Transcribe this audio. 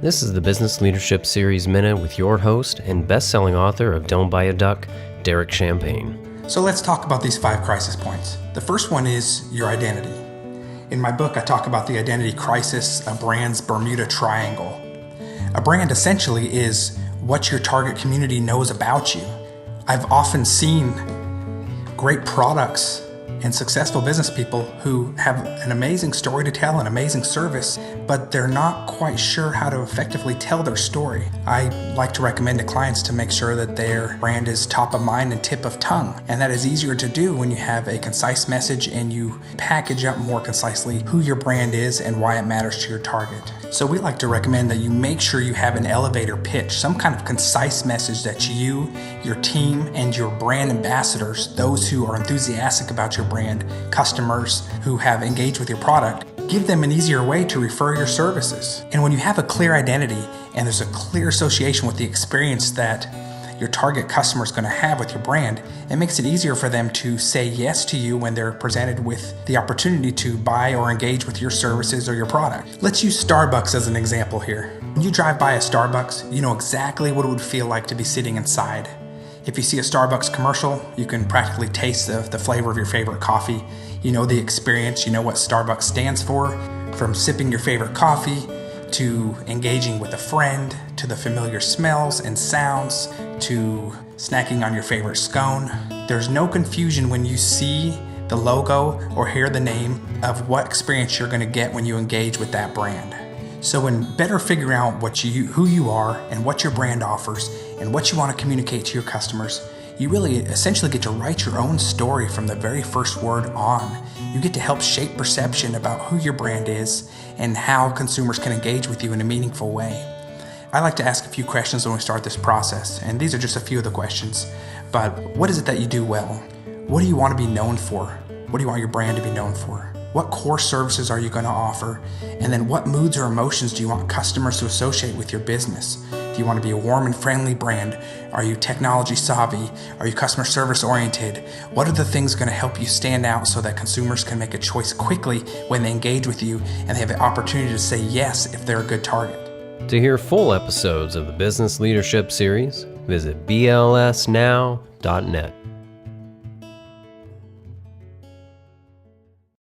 This is the Business Leadership Series Minute with your host and best-selling author of Don't Buy a Duck, Derek Champagne. So let's talk about these 5 crisis points. The first one is your identity. In my book, I talk about the identity crisis, a brand's Bermuda Triangle. A brand essentially is what your target community knows about you. I've often seen great products and successful business people who have an amazing story to tell, an amazing service, but they're not quite sure how to effectively tell their story. I like to recommend to clients to make sure that their brand is top of mind and tip of tongue. And that is easier to do when you have a concise message and you package up more concisely who your brand is and why it matters to your target. So we like to recommend that you make sure you have an elevator pitch, some kind of concise message that you, your team, and your brand ambassadors, those who are enthusiastic about your brand, customers who have engaged with your product, give them an easier way to refer your services. And when you have a clear identity and there's a clear association with the experience that your target customer is going to have with your brand, it makes it easier for them to say yes to you when they're presented with the opportunity to buy or engage with your services or your product. Let's use Starbucks as an example here. When you drive by a Starbucks, you know exactly what it would feel like to be sitting inside. If you see a Starbucks commercial, you can practically taste the flavor of your favorite coffee. You know the experience, you know what Starbucks stands for, from sipping your favorite coffee to engaging with a friend, to the familiar smells and sounds, to snacking on your favorite scone. There's no confusion when you see the logo or hear the name of what experience you're going to get when you engage with that brand. So in better figuring out who you are and what your brand offers and what you want to communicate to your customers, you really essentially get to write your own story from the very first word on. You get to help shape perception about who your brand is and how consumers can engage with you in a meaningful way. I like to ask a few questions when we start this process, and these are just a few of the questions. But what is it that you do well? What do you want to be known for? What do you want your brand to be known for? What core services are you going to offer? And then what moods or emotions do you want customers to associate with your business? Do you want to be a warm and friendly brand? Are you technology savvy? Are you customer service oriented? What are the things going to help you stand out so that consumers can make a choice quickly when they engage with you and they have the opportunity to say yes if they're a good target? To hear full episodes of the Business Leadership Series, visit blsnow.net.